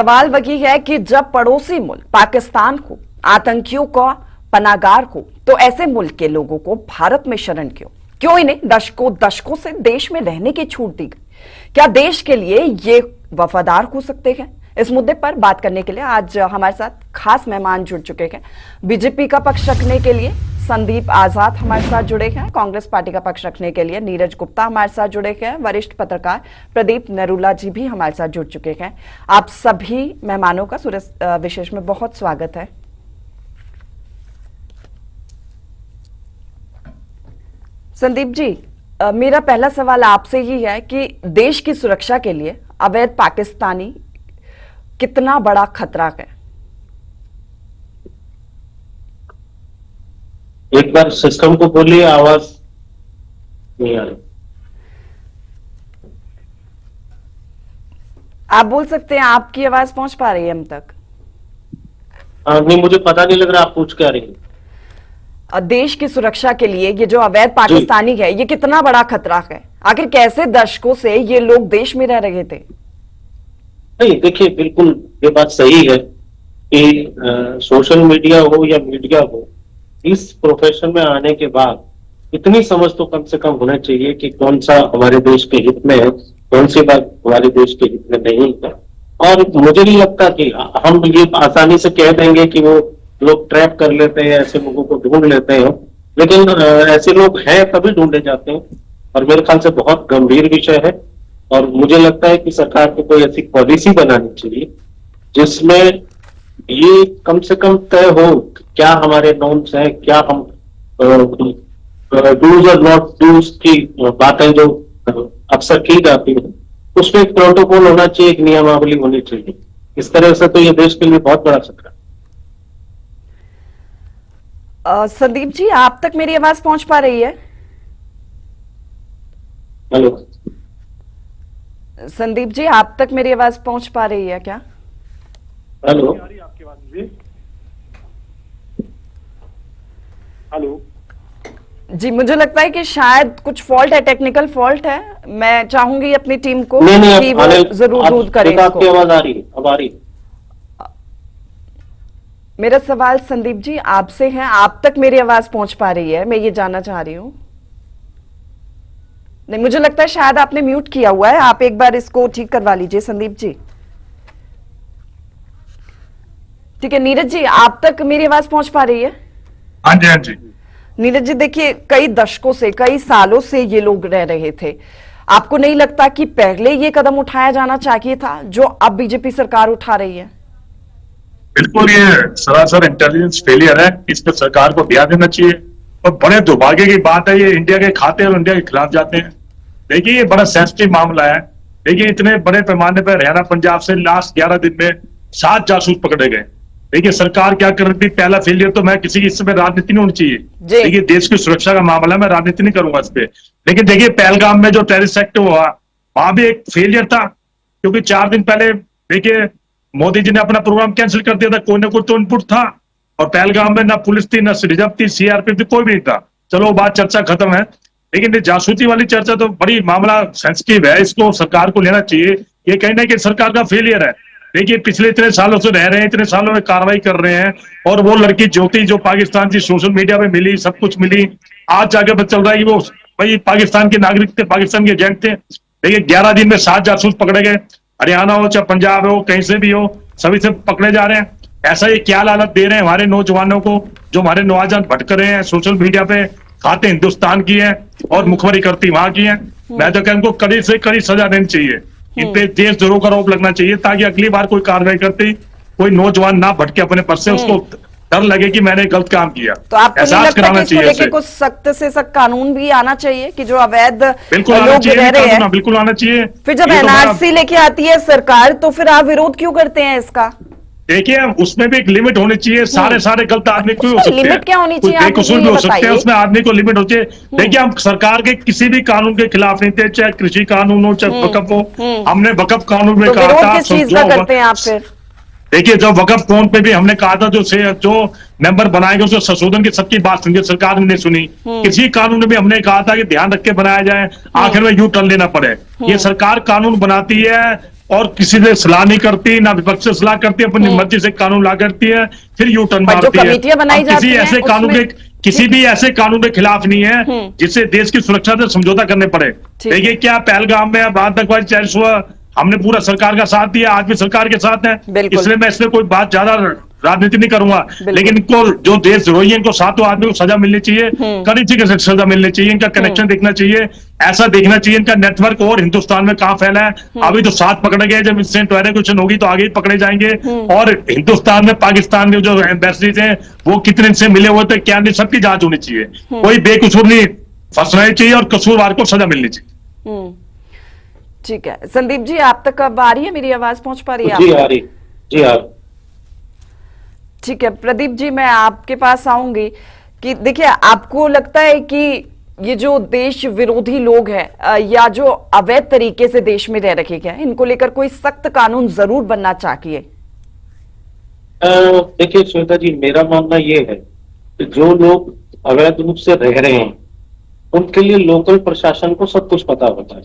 सवाल वही है कि जब पड़ोसी मुल्क पाकिस्तान को आतंकियों का पनागार हो तो ऐसे मुल्क के लोगों को भारत में शरण क्यों इन्हें दशकों से देश में रहने की छूट दी गई? क्या देश के लिए ये वफादार हो सकते हैं? इस मुद्दे पर बात करने के लिए आज हमारे साथ खास मेहमान जुड़ चुके हैं। बीजेपी का पक्ष रखने के लिए संदीप आजाद हमारे साथ जुड़े हैं, कांग्रेस पार्टी का पक्ष रखने के लिए नीरज गुप्ता हमारे साथ जुड़े हैं, वरिष्ठ पत्रकार प्रदीप नरूला जी भी हमारे साथ जुड़ चुके हैं। आप सभी मेहमानों का सूर्य विशेष में बहुत स्वागत है। संदीप जी, मेरा पहला सवाल आपसे ही है कि देश की सुरक्षा के लिए अवैध पाकिस्तानी कितना बड़ा खतरा है? एक बार सिस्टम को बोलिए, आवाज नहीं आ रही। आप बोल सकते हैं, आपकी आवाज पहुंच पा रही है हम तक? नहीं, मुझे पता नहीं लग रहा आप पूछ क्या रही हैं। देश की सुरक्षा के लिए ये जो अवैध पाकिस्तानी है, ये कितना बड़ा खतरा है? आखिर कैसे दशकों से ये लोग देश में रह रहे थे? नहीं, देखिए, बिल्कुल ये बात सही है कि सोशल मीडिया हो या मीडिया हो, इस प्रोफेशन में आने के बाद इतनी समझ तो कम से कम होना चाहिए कि कौन सा हमारे देश के हित में है, कौन सी बात हमारे देश के हित में नहीं है। और मुझे नहीं लगता कि हम ये आसानी से कह देंगे कि वो लोग ट्रैप कर लेते हैं, ऐसे लोगों को ढूंढ लेते हैं, लेकिन ऐसे लोग हैं तभी ढूंढे जाते हैं। और मेरे ख्याल से बहुत गंभीर विषय है और मुझे लगता है कि सरकार को कोई ऐसी पॉलिसी बनानी चाहिए जिसमें ये कम से कम तय हो क्या हमारे नॉर्म्स हैं, क्या हम डूज और नॉट डूज की बातें जो अक्सर की जाती है, उसमें एक प्रोटोकॉल होना चाहिए, एक नियमावली होनी चाहिए। इस तरह से तो ये देश के लिए बहुत बड़ा खतरा है। संदीप जी, आप तक मेरी आवाज पहुंच पा रही है? हेलो संदीप जी, आप तक मेरी आवाज पहुंच पा रही है क्या? हेलो आपकी आवाज मुझे? हेलो जी, मुझे लगता है कि शायद कुछ फॉल्ट है, टेक्निकल फॉल्ट है। मैं चाहूंगी अपनी टीम को कि वो जरूर दूर करें इसको। आपकी आवाज आ रही है? अब आ रही है? मेरा सवाल संदीप जी आपसे है, आप तक मेरी आवाज पहुंच पा रही है? मैं ये जानना चाह रही हूं। नहीं, मुझे लगता है शायद आपने म्यूट किया हुआ है। आप एक बार इसको ठीक करवा लीजिए संदीप जी। ठीक है नीरज जी, आप तक मेरी आवाज पहुंच पा रही है? हाँ जी, हाँ जी। नीरज जी, देखिए, कई दशकों से, कई सालों से ये लोग रह रहे थे। आपको नहीं लगता कि पहले ये कदम उठाया जाना चाहिए था जो अब बीजेपी सरकार उठा रही है? बिल्कुल, ये सरासर इंटेलिजेंस फेलियर है। इस पर सरकार को ध्यान देना चाहिए। और बड़े दुर्भाग्य की बात है, ये इंडिया के खाते और इंडिया के खिलाफ जाते हैं। देखिए, ये बड़ा सेंसिटिव मामला है। देखिए, इतने बड़े पैमाने पर हरियाणा पंजाब से लास्ट 11 दिन में 7 जासूस पकड़े गए। देखिए, सरकार क्या कर रही थी? पहला फेलियर तो मैं किसी इस समय राजनीति नहीं होनी चाहिए। देखिए, देश की सुरक्षा का मामला, मैं राजनीति नहीं करूंगा इस पे। लेकिन देखिए, पहलगाम में जो टेररिस्ट एक्ट हुआ, वहां भी एक फेलियर था, क्योंकि 4 दिन पहले देखिए मोदी जी ने अपना प्रोग्राम कैंसिल कर दिया था। कोई ना कोई तो इनपुट था। और पहलगाम में ना पुलिस थी, ना रिजर्व थी, सीआरपीएफ थी, कोई भी नहीं था। चलो, बात चर्चा खत्म है। लेकिन ये जासूसी वाली चर्चा तो बड़ी मामला सेंसिटिव है, इसको सरकार को लेना चाहिए। ये कहीं ना कहीं सरकार का फेलियर है। देखिए, पिछले इतने सालों से रह रहे हैं, इतने सालों में कार्रवाई कर रहे हैं, और वो लड़की ज्योति जो पाकिस्तान की सोशल मीडिया पे मिली, सब कुछ मिली, आज जाके पता चल रहा है कि वो भाई पाकिस्तान के नागरिक थे, पाकिस्तान के एजेंट थे। देखिए, 11 दिन में 7 जासूस पकड़े गए। हरियाणा हो चाहे पंजाब हो, कहीं से भी हो, सभी से पकड़े जा रहे हैं। ऐसा ये क्या लालच दे रहे हैं हमारे नौजवानों को, जो हमारे नौजवान भटक रहे हैं सोशल मीडिया पे, खाते हिंदुस्तान की है और मुखबरी करती वहां की है। मैं तो कहूँ इनको कड़ी से कड़ी सजा देनी चाहिए। इन पे देशद्रोह का आरोप लगना चाहिए, ताकि अगली बार कोई कार्रवाई करती कोई नौजवान ना भटके अपने पद से, उसको डर लगे कि मैंने गलत काम किया। तो आपको नहीं लगता कि इसको लेके चाहिए कुछ सख्त से सख्त कानून भी आना चाहिए कि जो अवैध बिल्कुल लोग रह रहे हैं? बिल्कुल आना चाहिए। फिर जब एनआरसी लेके आती है सरकार, तो फिर आप विरोध क्यों करते हैं इसका? देखिए, उसमें भी एक लिमिट होनी चाहिए। सारे गलत आदमी क्यों हो सकते हैं? लिमिट क्या होनी चाहिए? बेकसूर भी हो सकते हैं, उसमें आदमी को लिमिट होती है। देखिए, हम सरकार के किसी भी कानून के खिलाफ नहीं थे, चाहे कृषि कानून हो, चाहे वक्फ हो। हमने वक्फ कानून में कहा था, किस चीज का करते हैं आप फिर? देखिए, जब वक्फ कानून पे भी हमने कहा था जो मेंबर बनाएंगे उसको संशोधन की सबकी बात सुनिए, सरकार ने नहीं सुनी। किसी कानून में भी हमने कहा था कि ध्यान रख के बनाया जाए, आखिर में यू टर्न लेना पड़े। ये सरकार कानून बनाती है और किसी से सलाह नहीं करती, ना विपक्ष से सलाह करती, अपनी मर्जी से कानून ला करती है, फिर यू टर्न पर जो मारती है। कमेटियां बनाई अब जाती किसी हैं, ऐसे कानून के उसमें किसी भी ऐसे कानून के खिलाफ नहीं है जिससे देश की सुरक्षा से समझौता करने पड़े। ठीक है। देखिए क्या पहलगाम में आतंकवादी टेररिस्ट हुआ, हमने पूरा सरकार का साथ दिया, आज भी सरकार के साथ है, बिल्कुल। इसलिए मैं इसमें कोई बात ज्यादा राजनीति नहीं करूंगा, लेकिन इनको जो देशद्रोही है इनको सातों आदमी को सजा मिलनी चाहिए, कड़ी तरीके से सजा मिलनी चाहिए, इनका कनेक्शन देखना चाहिए, ऐसा देखना चाहिए इनका नेटवर्क और हिंदुस्तान में कहां फैला है। अभी तो 7 पकड़े गए, जब इंस्टेंट वेरिफिकेशन होगी तो आगे ही पकड़े जाएंगे। और हिंदुस्तान में पाकिस्तान के जो एम्बेसडीज हैं वो कितने से मिले हुए थे क्या नहीं, सबकी जांच होनी चाहिए, कोई बेकसूर नहीं फंसना चाहिए और कसूरवार को सजा मिलनी चाहिए। ठीक है संदीप जी, आप तक अब आ रही है मेरी आवाज, पहुंच पा रही है? जी आ रही, जी आ रही। ठीक है प्रदीप जी, मैं आपके पास आऊंगी कि देखिए, आपको लगता है कि ये जो देश विरोधी लोग हैं या जो अवैध तरीके से देश में रह रखे हैं, इनको लेकर कोई सख्त कानून जरूर बनना चाहिए? देखिए श्वेता जी, मेरा मानना ये है कि जो लोग अवैध रूप से रह रहे हैं उनके लिए लोकल प्रशासन को सब कुछ पता होता है।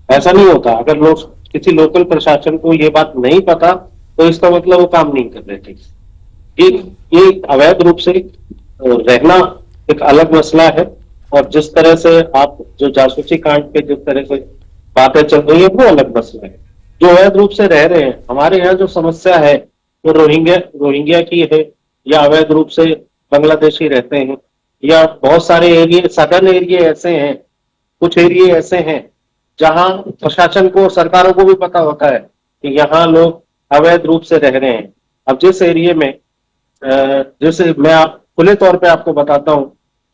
ऐसा नहीं होता, अगर लोग किसी लोकल प्रशासन को ये बात नहीं पता तो इसका मतलब वो काम नहीं कर रहे थे। ये अवैध रूप से रहना एक अलग मसला है, और जिस तरह से आप जो जासूसी कांड पे जिस तरह से बातें चल रही है वो अलग मसला है। जो अवैध रूप से रह रहे हैं, हमारे यहाँ जो समस्या है वो रोहिंग्या की है, या अवैध रूप से बांग्लादेशी रहते हैं, या बहुत सारे एरिया सदर्न एरिया ऐसे हैं, कुछ एरिया ऐसे हैं जहां प्रशासन को, सरकारों को भी पता होता है कि यहाँ लोग अवैध रूप से रह रहे हैं। अब जिस एरिया में, जैसे मैं खुले तौर पे आपको बताता हूँ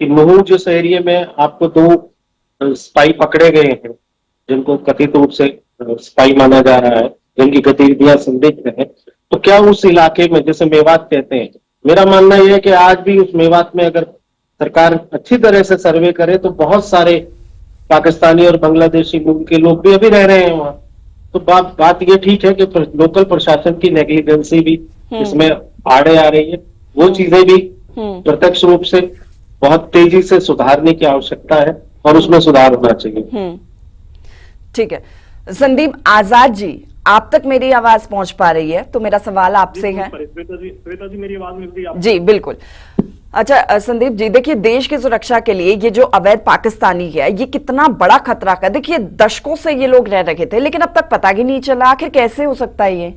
कि नुहू जिस एरिया में आपको 2 स्पाई पकड़े गए हैं जिनको कथित रूप से स्पाई माना जा रहा है, जिनकी गतिविधियां संदिग्ध है, तो क्या उस इलाके में, जैसे मेवात कहते हैं, मेरा मानना यह है कि आज भी उस मेवात में अगर सरकार अच्छी तरह से सर्वे करे तो बहुत सारे पाकिस्तानी और बांग्लादेशी मूल के लोग भी अभी रह रहे हैं वहां। तो बात ये ठीक है कि लोकल प्रशासन की नेग्लिजेंसी भी इसमें आड़े आ रही है, वो चीजें भी प्रत्यक्ष रूप से बहुत तेजी से सुधारने की आवश्यकता है और उसमें सुधार होना चाहिए। ठीक है संदीप आजाद जी, आप तक मेरी आवाज पहुंच पा रही है? तो मेरा सवाल आपसे है। श्वेता जी मेरी आवाज मिल रही है आपको? जी बिल्कुल। अच्छा संदीप जी, देखिए देश की सुरक्षा के लिए ये जो अवैध पाकिस्तानी है ये कितना बड़ा खतरा का, देखिए दशकों से ये लोग रह रहे थे लेकिन अब तक पता ही नहीं चला, आखिर कैसे हो सकता है ये?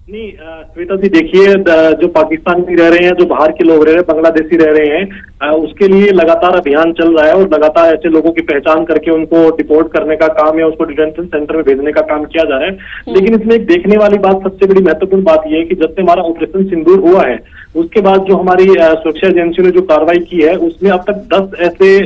नहीं श्वेता जी, देखिए जो पाकिस्तान में रह रहे हैं, जो बाहर के लोग रह रहे हैं, बांग्लादेशी रह रहे हैं, उसके लिए लगातार अभियान चल रहा है और लगातार ऐसे लोगों की पहचान करके उनको डिपोर्ट करने का काम या उसको डिटेंशन सेंटर में भेजने का काम किया जा रहा है। लेकिन इसमें एक देखने वाली बात, सबसे बड़ी महत्वपूर्ण बात यह है कि जब से हमारा ऑपरेशन सिंदूर हुआ है उसके बाद जो हमारी सुरक्षा एजेंसियों ने जो कार्रवाई की है उसमें अब तक 10 ऐसे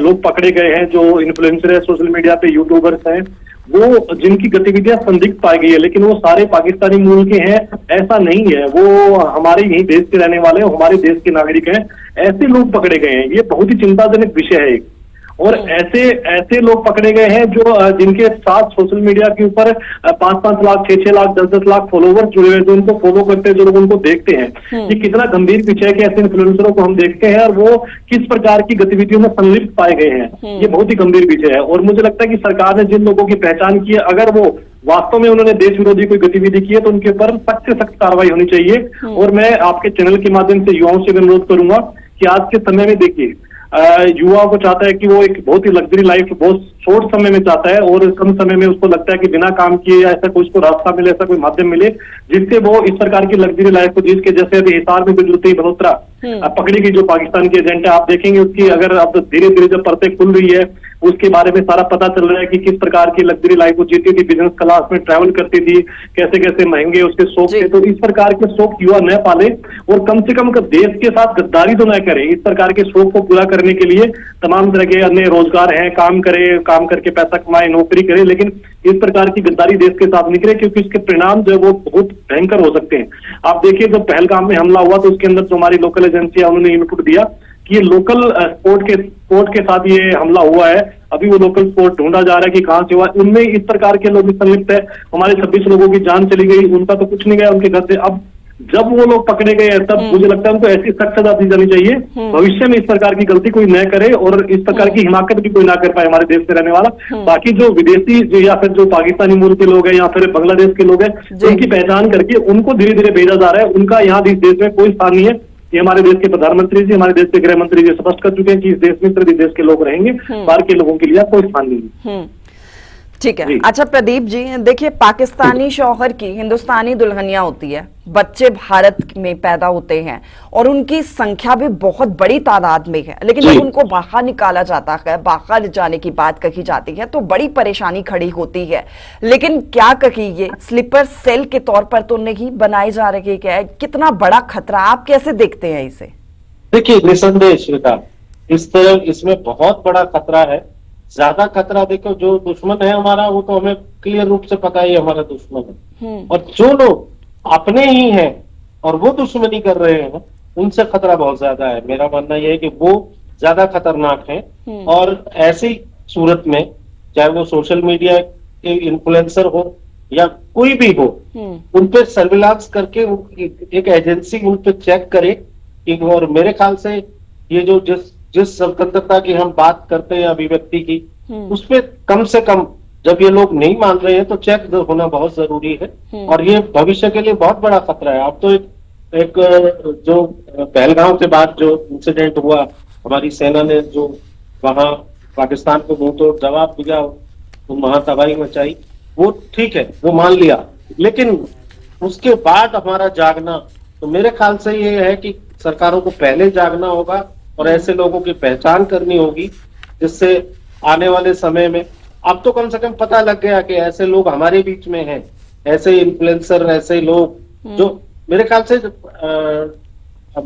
लोग पकड़े गए हैं जो इन्फ्लुएंसर है, सोशल मीडिया पे यूट्यूबर्स हैं, वो जिनकी गतिविधियां संदिग्ध पाई गई है, लेकिन वो सारे पाकिस्तानी मूल के हैं ऐसा नहीं है, वो हमारे यही देश के रहने वाले, हमारे देश के नागरिक हैं। ऐसे लोग पकड़े गए हैं, ये बहुत ही चिंताजनक विषय है। और ऐसे लोग पकड़े गए हैं जो जिनके साथ सोशल मीडिया के ऊपर 5-5 लाख, 6-6 लाख, 10-10 लाख फॉलोवर्स जुड़े हुए, जो उनको फॉलो करते हैं, जो लोग उनको देखते हैं। ये कितना गंभीर विषय है कि ऐसे इन्फ्लुएंसरों को हम देखते हैं और वो किस प्रकार की गतिविधियों में संलिप्त पाए गए हैं। ये बहुत ही गंभीर विषय है और मुझे लगता है कि सरकार ने जिन लोगों की पहचान की है, अगर वो वास्तव में उन्होंने देश विरोधी कोई गतिविधि की है तो उनके ऊपर सख्त से सख्त कार्रवाई होनी चाहिए। और मैं आपके चैनल के माध्यम से युवाओं से अनुरोध करूंगा कि आज के समय में देखिए, युवा को चाहता है कि वो एक बहुत ही लग्जरी लाइफ बहुत शॉर्ट समय में चाहता है और कम समय में उसको लगता है कि बिना काम किए या ऐसा कोई उसको रास्ता मिले, ऐसा कोई माध्यम मिले जिससे वो इस प्रकार की लग्जरी लाइफ को जीत के, जैसे अभी हिसार में गुजरती बलोत्रा पकड़ी गई जो पाकिस्तान की एजेंट है, आप देखेंगे उसकी अगर अब धीरे धीरे जब परतें खुल रही है उसके बारे में सारा पता चल रहा है कि किस प्रकार की लग्जरी लाइफ वो जीती थी, बिजनेस क्लास में ट्रैवल करती थी, कैसे कैसे महंगे उसके शौक थे। तो इस प्रकार के शौक युवा न पाले और कम से कम देश के साथ गद्दारी तो न करे। इस प्रकार के शौक को पूरा करने के लिए तमाम तरह के अन्य रोजगार हैं, काम करे, काम करके पैसा कमाए, नौकरी करे, लेकिन इस प्रकार की गद्दारी देश के साथ निकले क्योंकि इसके परिणाम जो है वो बहुत भयंकर हो सकते हैं। आप देखिए जब पहलगाम में हमला हुआ तो उसके अंदर जो हमारी लोकल एजेंसियां उन्होंने इनपुट दिया कि ये लोकल स्पोर्ट के साथ ये हमला हुआ है, अभी वो लोकल स्पोर्ट ढूंढा जा रहा है कि कहां से हुआ। उनमें इस प्रकार के लोग संलिप्त है, हमारे 26 लोगों की जान चली गई, उनका तो कुछ नहीं गया उनके घर से। अब जब वो लोग पकड़े गए हैं तब मुझे लगता है उनको ऐसी सख्त सजा दी जानी चाहिए, भविष्य में इस प्रकार की गलती कोई न करे और इस प्रकार की हिमाकत भी कोई ना कर पाए हमारे देश में रहने वाला। बाकी जो विदेशी जो या फिर जो पाकिस्तानी मूल के लोग हैं या फिर बांग्लादेश के लोग हैं, उनकी पहचान करके उनको धीरे धीरे भेजा जा रहा है। उनका यहाँ इस देश में कोई स्थान नहीं है। ये हमारे देश के प्रधानमंत्री जी, हमारे देश के गृह मंत्री जी स्पष्ट कर चुके हैं कि इस देश में सिर्फ इस देश के लोग रहेंगे, बाहर के लोगों के लिए कोई स्थान नहीं है। ठीक है। अच्छा प्रदीप जी, देखिए पाकिस्तानी शौहर की हिंदुस्तानी दुल्हनिया होती है, बच्चे भारत में पैदा होते हैं और उनकी संख्या भी बहुत बड़ी तादाद में है, लेकिन जब उनको बाहर निकाला जाता है, बाहर जाने की बात कही जाती है तो बड़ी परेशानी खड़ी होती है। लेकिन क्या कही, ये स्लीपर सेल के तौर पर तो नहीं बनाए जा रहे? क्या है, कितना बड़ा खतरा, आप कैसे देखते हैं इसे? देखिए निसंदेह श्वेता, इस तरह इसमें बहुत बड़ा खतरा है। ज्यादा खतरा देखो, जो दुश्मन है हमारा वो तो हमें क्लियर रूप से पता ही हमारा दुश्मन है, और जो लोग अपने ही हैं और वो दुश्मनी कर रहे हैं उनसे खतरा बहुत ज्यादा है। मेरा मानना यह है कि वो ज्यादा खतरनाक है। और ऐसी सूरत में चाहे वो सोशल मीडिया के इन्फ्लुएंसर हो या कोई भी हो, उन पे सर्विलांस करके एक एजेंसी उन पे चेक करे। और मेरे ख्याल से ये जो जिस स्वतंत्रता की हम बात करते हैं अभिव्यक्ति की, उसपे कम से कम जब ये लोग नहीं मान रहे हैं तो चेक होना बहुत जरूरी है। और ये भविष्य के लिए बहुत बड़ा खतरा है। अब तो एक जो पहलगाम के बाद जो इंसिडेंट हुआ, हमारी सेना ने जो वहां पाकिस्तान को मुंह तोड़ जवाब दिया, वहां तबाही मचाई, वो ठीक है, वो मान लिया। लेकिन उसके बाद हमारा जागना, तो मेरे ख्याल से ये है कि सरकारों को पहले जागना होगा और ऐसे लोगों की पहचान करनी होगी, जिससे आने वाले समय में, अब तो कम से कम पता लग गया कि ऐसे लोग हमारे बीच में हैं, ऐसे इन्फ्लुएंसर, ऐसे लोग जो मेरे ख्याल से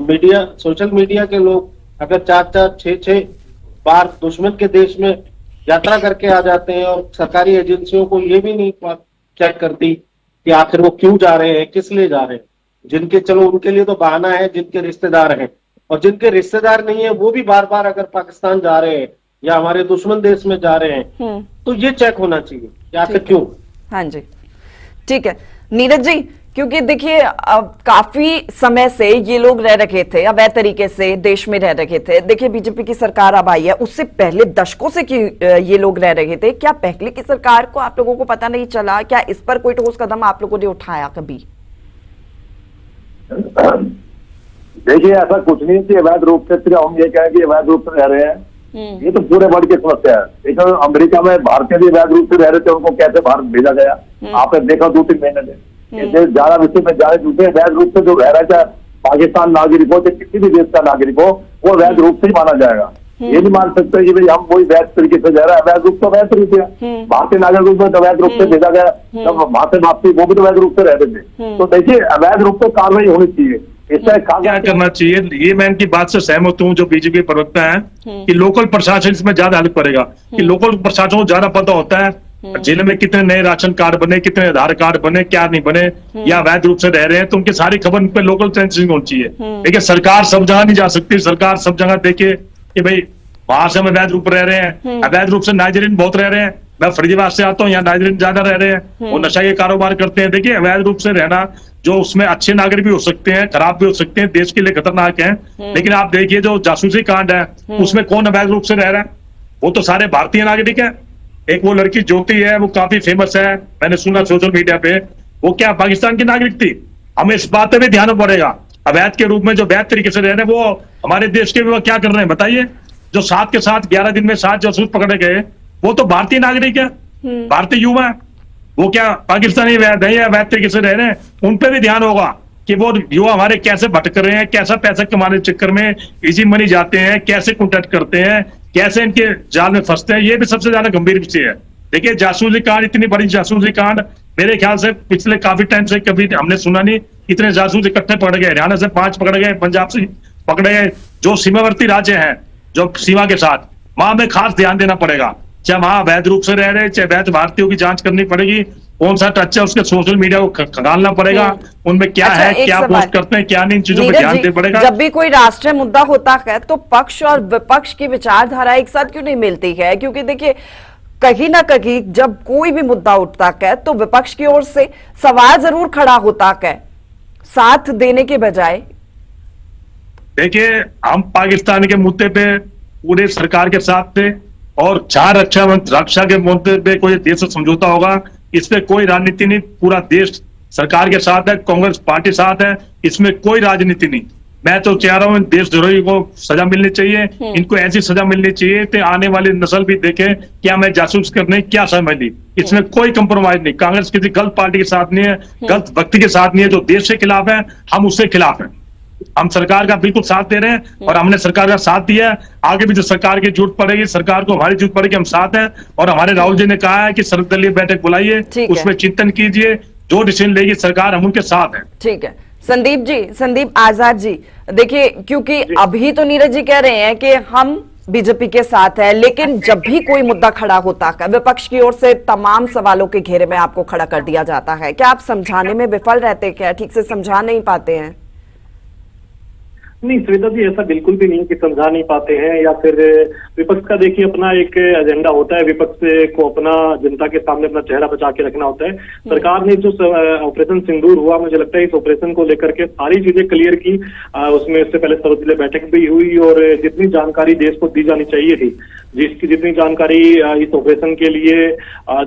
मीडिया, सोशल मीडिया के लोग अगर 4-4, 6-6 बार दुश्मन के देश में यात्रा करके आ जाते हैं और सरकारी एजेंसियों को ये भी नहीं चेक करती कि आखिर वो क्यों जा रहे हैं, किस लिए जा रहे हैं। जिनके, चलो उनके लिए तो बहाना है, जिनके रिश्तेदार हैं, और जिनके रिश्तेदार नहीं है वो भी बार बार अगर पाकिस्तान जा रहे हैं या हमारे दुश्मन देश में जा रहे हैं, तो ये चेक होना चाहिए कि आखिर क्यों। हाँ जी, ठीक है नीरज जी, क्योंकि देखिए काफी समय से ये लोग रह रखे थे, अवैध तरीके से देश में रह रखे थे। देखिए बीजेपी की सरकार अब आई है, उससे पहले दशकों से ये लोग रह रहे थे। क्या पहले की सरकार को आप लोगों को पता नहीं चला? क्या इस पर कोई ठोस कदम आप लोगों ने उठाया कभी? देखिए ऐसा कुछ नहीं कि अवैध रूप से, सिर्फ हम ये कहें कि अवैध रूप से रह रहे हैं, ये तो पूरे वर्ल्ड की समस्या है। देखो अमेरिका में भारतीय भी अवैध रूप से रह रहे थे, उनको कैसे भारत भेजा गया आपने देखा 2-3 महीने में। ज्यादा विषय में ज्यादा दूसरे अवैध रूप से जो रह रहा है, चाहे पाकिस्तान नागरिक हो चाहे किसी भी देश का नागरिक हो, वो अवैध रूप से ही माना जाएगा। ये नहीं मान सकते कि भाई हम वही वैध तरीके से जा रहे हैं। अवैध रूप तो अवैध तरीके है, भारतीय नागरिक में अवैध रूप से भेजा गया, तब वहां से वापसी वो भी तो अवैध रूप से रहते थे। तो देखिए अवैध रूप से कार्रवाई होनी चाहिए। क्या करना चाहिए, ये मैं इनकी बात से सहमत हूँ जो बीजेपी प्रवक्ता है कि लोकल प्रशासन इसमें ज्यादा हेल्प करेगा, कि लोकल प्रशासन को ज्यादा पता होता है जिले में कितने नए राशन कार्ड बने, कितने आधार कार्ड बने, क्या नहीं बने, या अवैध रूप से रह रहे हैं, तो उनकी सारी खबर उन पर लोकल सेंसिंग होनी चाहिए। देखिए सरकार सब जगह नहीं जा सकती, सरकार सब जगह देखे कि भाई बाहर से हम अवैध रूप रह रहे हैं, अवैध रूप से नाइजीरियन बहुत रह रहे हैं। मैं फरीदाबाद से आता हूँ, यहाँ नाइजीरियन ज्यादा रह रहे हैं, वो नशा के कारोबार करते हैं। देखिए अवैध रूप से रहना, जो उसमें अच्छे नागरिक भी हो सकते हैं, खराब भी हो सकते हैं, देश के लिए खतरनाक है। लेकिन आप देखिए जो जासूसी कांड है, उसमें कौन अवैध रूप से रह रहा है? वो तो सारे भारतीय नागरिक हैं। एक वो लड़की ज्योति है, वो काफी फेमस है, मैंने सुना सोशल मीडिया पे, वो क्या पाकिस्तान की नागरिक थी? हमें इस बात पे भी ध्यान पड़ेगा। अवैध के रूप में जो वैध तरीके से रह रहे हैं, वो हमारे देश के वो क्या कर रहे हैं बताइए? जो 7 के साथ 11 दिन में 7 जासूस पकड़े गए, वो तो भारतीय नागरिक है, भारतीय युवा है। वो क्या पाकिस्तानी वैध है या वैध तरीके से रह रहे हैं? उन पे भी ध्यान होगा कि वो युवा हमारे कैसे भटक रहे हैं, कैसा पैसा कमाने के चक्कर में इजी मनी जाते हैं, कैसे कॉन्टेक्ट करते हैं, कैसे इनके जाल में फंसते हैं। ये भी सबसे ज्यादा गंभीर विषय है। देखिए जासूसी कांड, इतनी बड़ी जासूसी कांड मेरे ख्याल से पिछले काफी टाइम से कभी हमने सुना नहीं। इतने जासूस इकट्ठे पकड़े गए, हरियाणा से 5 पकड़े गए, पंजाब से पकड़े गए। जो सीमावर्ती राज्य हैं जो सीमा के साथ, वहां में खास ध्यान देना पड़ेगा। चाहे वहां अवैध रूप से रह रहे, चाहे वैध भारतीयों की जांच करनी पड़ेगी। कौन सा टच है उसके सोशल मीडिया को खंगालना पड़ेगा, उनमें क्या है, क्या पोस्ट करते हैं, क्या नहीं, इन चीजों पर ध्यान देना पड़ेगा। जब भी कोई राष्ट्रीय मुद्दा होता है तो पक्ष और विपक्ष की विचारधारा एक साथ क्यों नहीं मिलती है? क्योंकि देखिए कहीं ना कहीं जब कोई भी मुद्दा उठता है तो विपक्ष की ओर से सवाल जरूर खड़ा होता है, साथ देने के बजाय? देखिए, हम पाकिस्तान के मुद्दे पे पूरे सरकार के साथ थे, और जहां रक्षा के मुद्दे पे कोई देश से समझौता होगा, इस पे कोई राजनीति नहीं, पूरा देश सरकार के साथ है, कांग्रेस पार्टी साथ है, इसमें कोई राजनीति नहीं। मैं तो चाह रहा हूँ देशद्रोही को सजा मिलनी चाहिए, इनको ऐसी सजा मिलनी चाहिए कि आने वाली नस्ल भी देखे क्या मैं जासूस करने क्या समझ ली। इसमें कोई कंप्रोमाइज नहीं, कांग्रेस किसी गलत पार्टी के साथ नहीं है, गलत व्यक्ति के साथ नहीं है। जो देश के खिलाफ है हम उससे खिलाफ हैं। हम सरकार का बिल्कुल साथ दे रहे हैं और हमने सरकार का साथ दिया है। आगे भी जो सरकार की जरूरत पड़ेगी, सरकार को हमारी जरूरत पड़ेगी, हम साथ हैं। और हमारे राहुल जी ने कहा है कि सर्वदलीय बैठक बुलाइए, उसमें चिंतन कीजिए, जो डिसीजन लेगी सरकार हम उनके साथ हैं। ठीक है संदीप जी, संदीप आजाद जी, देखिए क्योंकि अभी तो नीरज जी कह रहे हैं कि हम बीजेपी के साथ है, लेकिन जब भी कोई मुद्दा खड़ा होता है विपक्ष की ओर से तमाम सवालों के घेरे में आपको खड़ा कर दिया जाता है। क्या आप समझाने में विफल रहते, क्या ठीक से समझा नहीं पाते हैं? नहीं श्वेता जी, ऐसा बिल्कुल भी नहीं कि समझा नहीं पाते हैं या फिर विपक्ष का देखिए अपना एक एजेंडा होता है, विपक्ष को अपना जनता के सामने अपना चेहरा बचा के रखना होता है। सरकार ने जो ऑपरेशन सिंदूर हुआ, मुझे लगता है इस ऑपरेशन को लेकर के सारी चीजें क्लियर की। उसमें इससे पहले सर्वदलीय बैठक भी हुई और जितनी जानकारी देश को दी जानी चाहिए थी, जिसकी जितनी जानकारी इस ऑपरेशन के लिए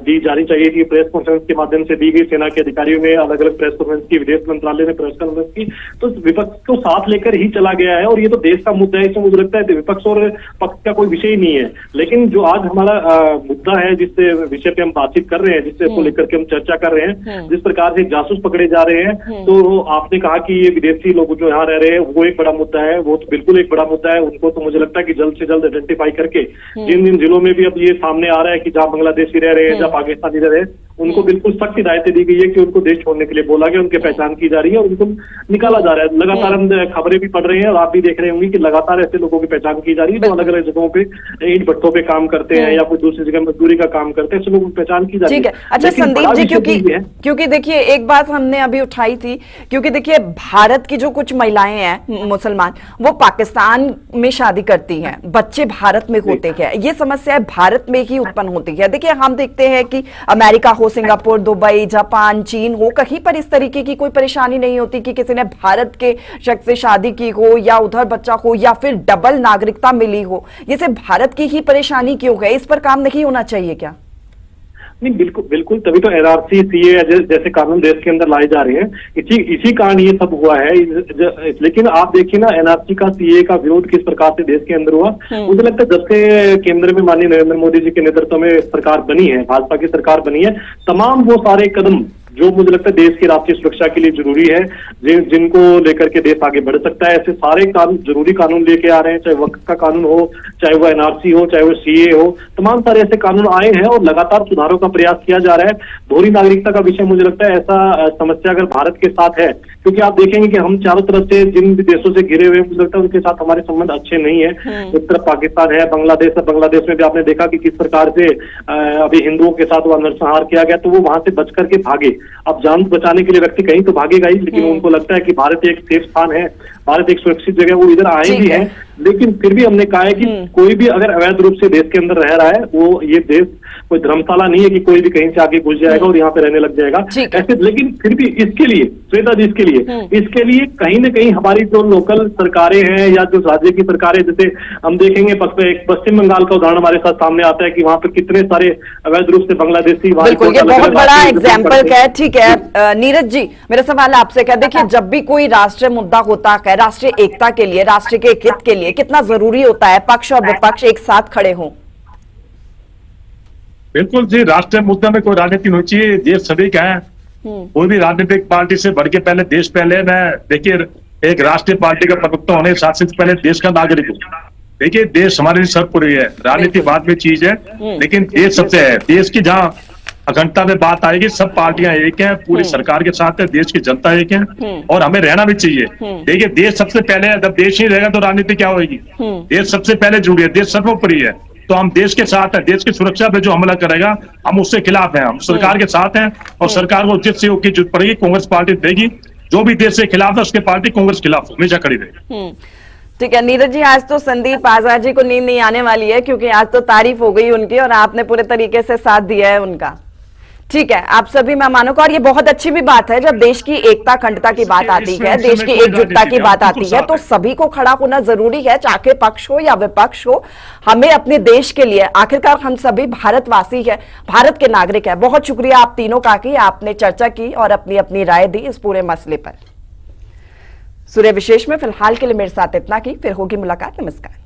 दी जानी चाहिए थी, प्रेस कॉन्फ्रेंस के माध्यम से दी गई। सेना के अधिकारियों ने अलग अलग प्रेस कॉन्फ्रेंस की, विदेश मंत्रालय ने प्रेस कॉन्फ्रेंस की, तो विपक्ष को साथ लेकर ही चला गया है। और ये तो देश का मुद्दा है, इसमें मुझे लगता है विपक्ष और पक्ष का कोई विषय ही नहीं है। लेकिन जो आज हमारा मुद्दा है, जिस विषय पे हम बातचीत कर रहे हैं, जिससे को लेकर के हम चर्चा कर रहे हैं, जिस प्रकार से जासूस पकड़े जा रहे हैं, तो आपने कहा कि ये विदेशी लोग जो यहाँ रह रहे हैं वो एक बड़ा मुद्दा है। वो तो बिल्कुल एक बड़ा मुद्दा है। उनको तो मुझे लगता है कि जल्द से जल्द आइडेंटिफाई करके, जिन जिन जिलों में भी अब ये सामने आ रहा है कि जहाँ बांग्लादेशी रह रहे हैं, जहाँ पाकिस्तानी रह रहे हैं, उनको बिल्कुल सख्त हिदायतें दी गई है कि उनको देश छोड़ने के लिए बोला गया, उनकी पहचान की जा रही है और उनको निकाला जा रहा है। लगातार हम खबरें भी पढ़ रहे हैं और आप भी देख रहे होंगे कि लगातार ऐसे लोगों की पहचान की जा रही है जो अलग अलग जगहों पे ईंट भट्टों पे काम करते हैं या कोई दूसरी जगह मजदूरी का काम करते हैं, ऐसे लोगों की पहचान की जा रही है। ठीक है, अच्छा संदीप जी, क्योंकि देखिए एक बात हमने अभी उठाई थी, क्योंकि देखिए भारत की जो कुछ महिलाएं हैं मुसलमान, वो पाकिस्तान में शादी करती हैं, बच्चे भारत में होते हैं, ये समस्या भारत में ही उत्पन्न होती है। देखिए हम देखते हैं कि अमेरिका हो, सिंगापुर, दुबई, जापान, चीन हो, कहीं पर इस तरीके की कोई परेशानी नहीं होती कि किसी ने भारत के शख्स से शादी की हो या उधर बच्चा हो या फिर डबल नागरिकता मिली हो। ये सिर्फ भारत की ही परेशानी क्यों है? इस पर काम नहीं होना चाहिए क्या? नहीं, बिल्कुल बिल्कुल, तभी तो एनआरसी, सीए जैसे कानून देश के अंदर लाए जा रहे हैं। इसी कारण ये सब हुआ है। लेकिन आप देखिए ना, एनआरसी का, सीए का विरोध किस प्रकार से देश के अंदर हुआ। मुझे लगता है जब से केंद्र में माननीय नरेंद्र मोदी जी के नेतृत्व में सरकार बनी है, भाजपा की सरकार बनी है, तमाम वो सारे कदम जो मुझे लगता है देश की राष्ट्रीय सुरक्षा के लिए जरूरी है, जिनको लेकर के देश आगे बढ़ सकता है, ऐसे सारे कानून, जरूरी कानून लेके आ रहे हैं। चाहे वक्फ का कानून हो, चाहे वो एनआरसी हो, चाहे वो सीए हो, तमाम सारे ऐसे कानून आए हैं और लगातार सुधारों का प्रयास किया जा रहा है। दोहरी नागरिकता का विषय मुझे लगता है ऐसा समस्या अगर भारत के साथ है, क्योंकि आप देखेंगे कि हम चारों तरफ से जिन भी देशों से घिरे हुए, मुझे लगता है उनके साथ हमारे संबंध अच्छे नहीं है। एक तरफ पाकिस्तान है, बांग्लादेश है, बांग्लादेश में भी आपने देखा कि किस प्रकार से अभी हिंदुओं के साथ वह नरसंहार किया गया, तो वो वहां से बच करके भागे। अब जान बचाने के लिए व्यक्ति कहीं तो भागेगा ही, लेकिन उनको लगता है कि भारत एक सेफ स्थान है, भारत एक सुरक्षित जगह, वो इधर आए भी हैं। लेकिन फिर भी हमने कहा है कि कोई भी अगर अवैध रूप से देश के अंदर रह रहा है, वो ये देश कोई धर्मशाला नहीं है कि कोई भी कहीं से आके घुस जाएगा और यहाँ पे रहने लग जाएगा ऐसे। लेकिन फिर भी इसके लिए, श्वेता जी, इसके लिए कहीं ना कहीं हमारी जो लोकल सरकारें हैं या जो राज्य की सरकारें, जैसे हम देखेंगे पश्चिम बंगाल का उदाहरण हमारे साथ सामने आता है कि वहां पर कितने सारे अवैध रूप से बांग्लादेशी, बिल्कुल ये बहुत बड़ा एग्जाम्पल है। ठीक है नीरज जी, मेरा सवाल आपसे क्या, देखिए जब भी कोई राष्ट्रीय मुद्दा होता है, राष्ट्रीय एकता के लिए, राष्ट्र के हित के लिए कितना जरूरी होता है पक्ष और विपक्ष एक साथ खड़े हों। बिल्कुल जी, राष्ट्रीय मुद्दे में कोई राजनीति नहीं चाहिए, देश सभी का है। कोई भी राजनीतिक पार्टी से बढ़ के पहले देश पहले। मैं देखिए एक राष्ट्रीय पार्टी का प्रवक्ता होने के साथ पहले देश का नागरिक हूँ। देखिए देश हमारे लिए सर्वोपरि है, राजनीति बाद में चीज है, लेकिन देश सबसे है। देश की जहाँ अखंडता में बात आएगी, सब पार्टियां एक हैं, पूरी सरकार के साथ है, देश की जनता एक है और हमें रहना भी चाहिए। देखिए देश सबसे पहले है, जब देश ही रहेगा तो राजनीति क्या होगी। देश सबसे पहले जुड़ी है, देश सर्वोपरि है, तो हम देश के साथ है। देश की सुरक्षा पे जो हमला करेगा हम उससे खिलाफ हैं, हम सरकार के साथ हैं और सरकार को उचित सहयोग की जरूरत पड़ेगी, कांग्रेस पार्टी देगी। जो भी देश से खिलाफ है उसके पार्टी कांग्रेस खिलाफ हमेशा खड़ी रहेगी। ठीक है नीरज जी, आज तो संदीप आजाद जी को नींद नहीं आने वाली है, क्योंकि आज तो तारीफ हो गई उनकी और आपने पूरे तरीके से साथ दिया है उनका। ठीक है, आप सभी मेहमानों को, और ये बहुत अच्छी भी बात है जब देश की एकता अखंडता की बात आती है, देश की एकजुटता की बात आती है, तो सभी को खड़ा होना जरूरी है, चाहे पक्ष हो या विपक्ष हो। हमें अपने देश के लिए, आखिरकार हम सभी भारतवासी है, भारत के नागरिक है। बहुत शुक्रिया आप तीनों का कि आपने चर्चा की और अपनी अपनी राय दी इस पूरे मसले पर। सूर्य विशेष में फिलहाल के लिए मेरे साथ इतना की, फिर होगी मुलाकात। नमस्कार।